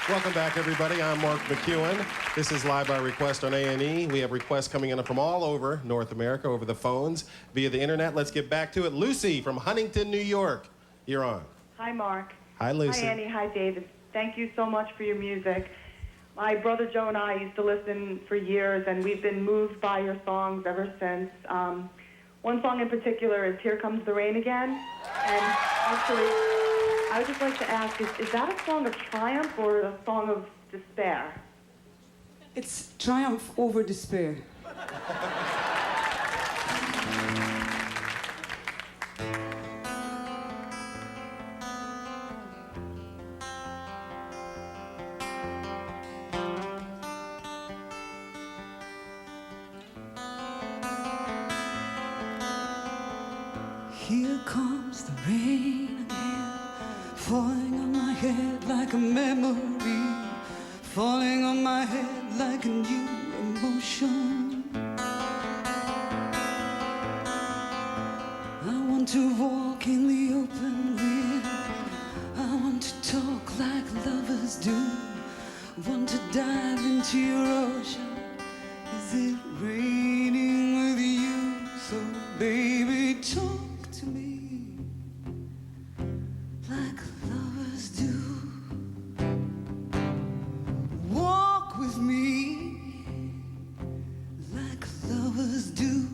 Welcome back, everybody. I'm Mark McEwen. This is Live by Request on A&E. We have requests coming in from all over North America, over the phones, via the internet. Let's get back to it. Lucy from Huntington, New York. You're on. Hi, Mark. Hi, Lucy. Hi, Annie. Hi, David. Thank you so much for your music. My brother Joe and I used to listen for years, and we've been moved by your songs ever since. One song in particular is Here Comes the Rain Again. And actually, I would just like to ask, is that a song of triumph or a song of despair? It's triumph over despair. Here comes the rain again, falling on my head like a memory, falling on my head like a new emotion. I want to walk in the open wind, I want to talk like lovers do, want to dive into your ocean. Is it raining with you? So baby, talk to me like lovers do. Walk with me like lovers do.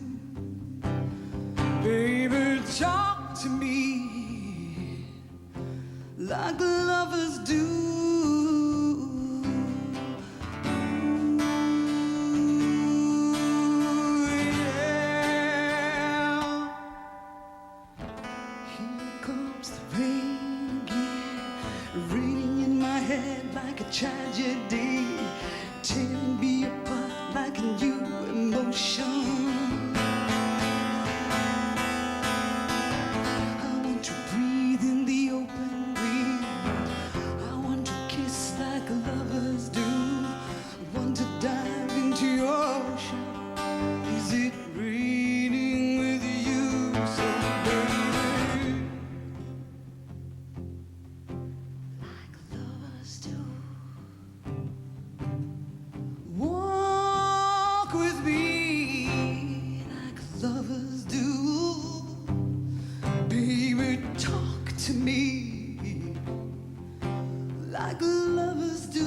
Baby, talk to me like lovers do. Tragedy, tearing me apart like a new emotion. I want to breathe in the open wind, I want to kiss like lovers do, I want to dive into your ocean. Is it raining with you? So baby, like lovers do. Walk with me like lovers do. Baby, talk to me like lovers do.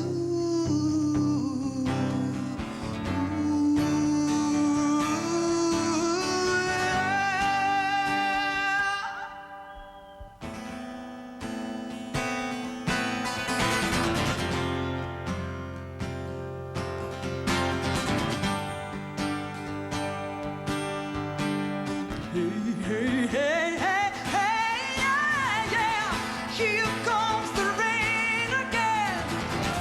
Hey, hey, hey, hey, yeah, yeah. Here comes the rain again,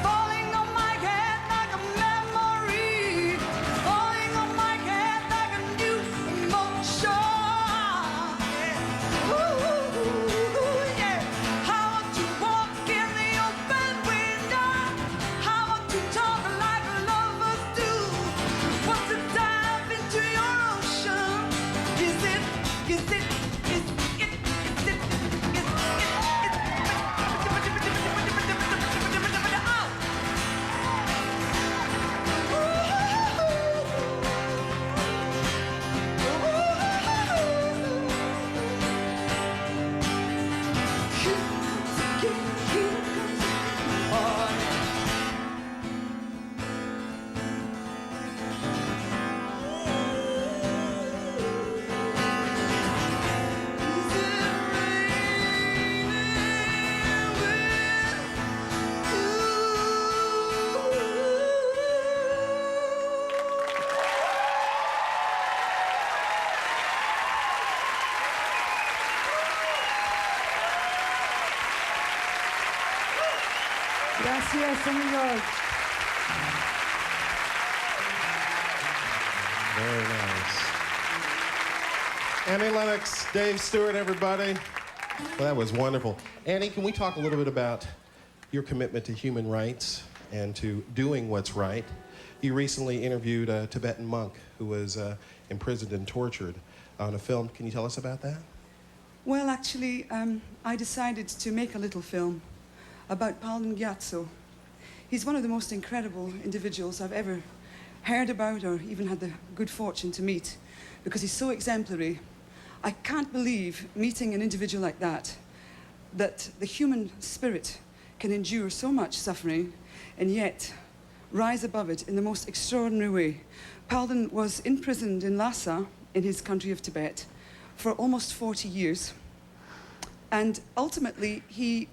falling on my head like a memory, falling on my head like a new emotion. Yeah. Ooh, yeah. I want to walk in the open window, I want to talk like lovers do, want to dive into your ocean. Is it? Gracias, amigos. Very nice. Annie Lennox, Dave Stewart, everybody. Well, that was wonderful. Annie, can we talk a little bit about your commitment to human rights and to doing what's right? You recently interviewed a Tibetan monk who was imprisoned and tortured on a film. Can you tell us about that? Well, actually, I decided to make a little film about Palden Gyatso. He's one of the most incredible individuals I've ever heard about or even had the good fortune to meet, because he's so exemplary. I can't believe meeting an individual like that the human spirit can endure so much suffering and yet rise above it in the most extraordinary way. Paludan was imprisoned in Lhasa, in his country of Tibet, for almost 40 years. And ultimately, he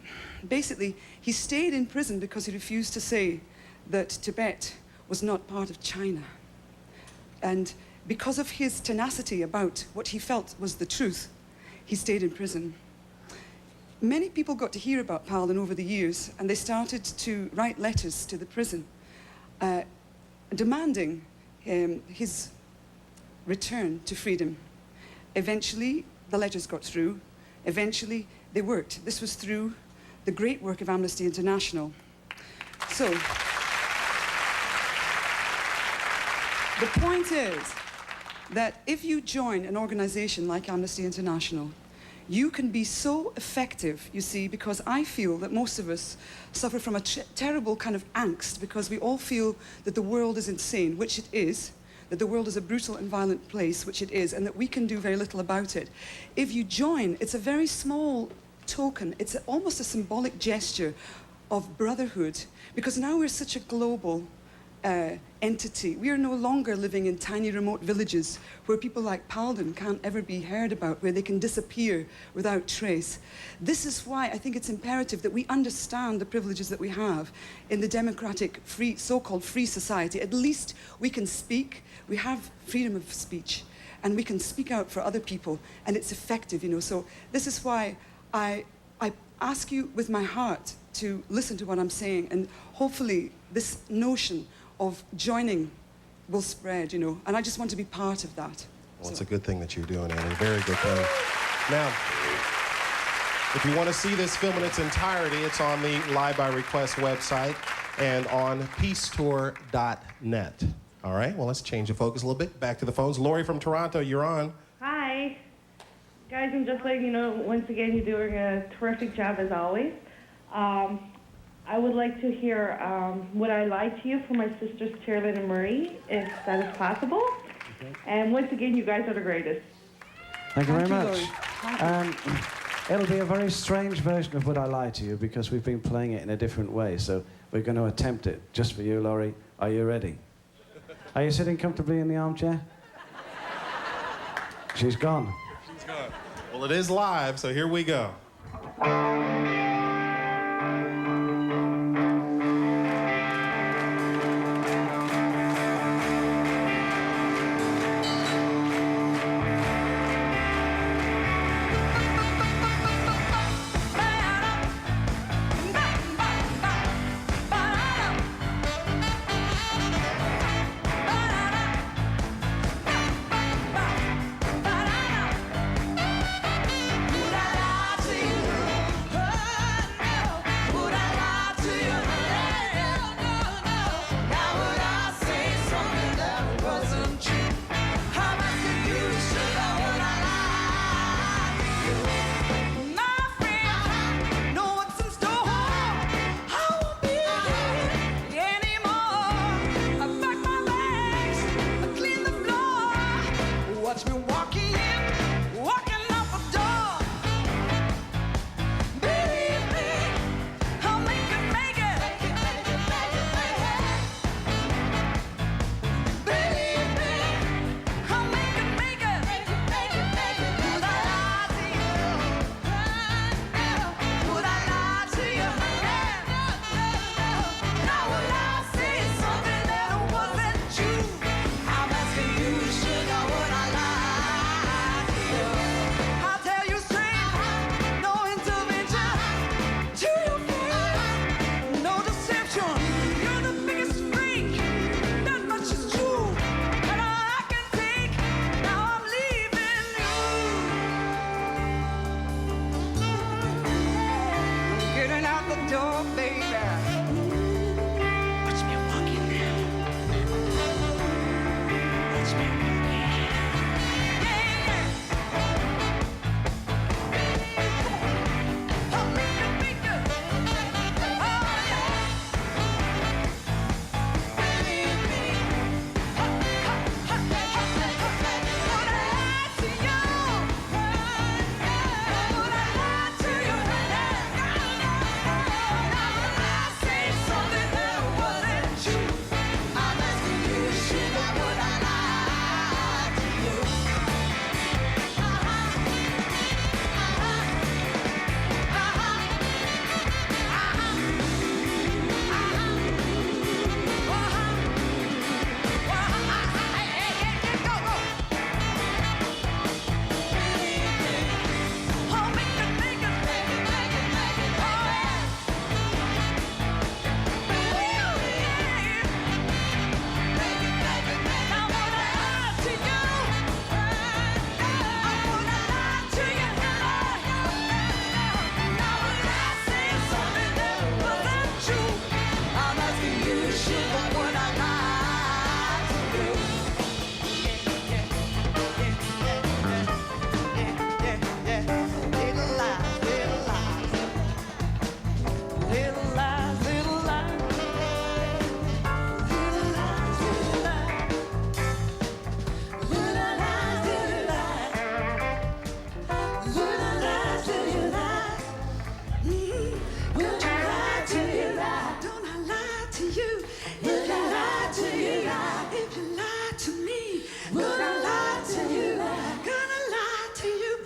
stayed in prison because he refused to say that Tibet was not part of China. And because of his tenacity about what he felt was the truth, he stayed in prison. Many people got to hear about Paludan over the years, and they started to write letters to the prison, demanding his return to freedom. Eventually, the letters got through. Eventually, they worked. This was through the great work of Amnesty International. So, the point is that if you join an organization like Amnesty International, you can be so effective, you see, because I feel that most of us suffer from a terrible kind of angst because we all feel that the world is insane, which it is, that the world is a brutal and violent place, which it is, and that we can do very little about it. If you join, it's a very small token. It's almost a symbolic gesture of brotherhood, because now we're such a global entity. We are no longer living in tiny remote villages where people like Paludan can't ever be heard about, where they can disappear without trace. This is why I think it's imperative that we understand the privileges that we have in the democratic, free, so-called free society. At least we can speak, we have freedom of speech, and we can speak out for other people, and it's effective, you know. So this is why I ask you with my heart to listen to what I'm saying, and hopefully this notion of joining will spread, you know, and I just want to be part of that. Well, it's a good thing that you're doing, Annie. Very good thing. Now, if you want to see this film in its entirety, it's on the Live by Request website and on Peacetour.net. All right, well, let's change the focus a little bit. Back to the phones. Lori from Toronto, you're on. Hi. Guys, I'm just letting you know, once again, you're doing a terrific job as always. I would like to hear Would I Lie to You from my sisters Carolyn and Marie, if that is possible. Okay. And once again, you guys are the greatest. Thank you very much. Lori. It'll be a very strange version of Would I Lie to You because we've been playing it in a different way, so we're going to attempt it just for you, Laurie. Are you ready? Are you sitting comfortably in the armchair? She's gone. She's gone. Well, it is live, so here we go. Would I lie to you?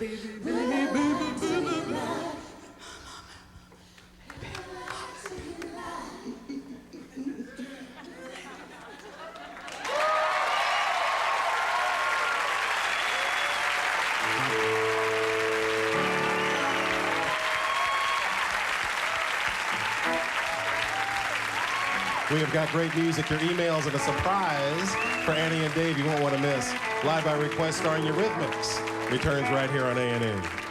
We have got great music, your emails, and a surprise for Annie and Dave you won't want to miss. Live by Request starring Eurythmics returns right here on A&E.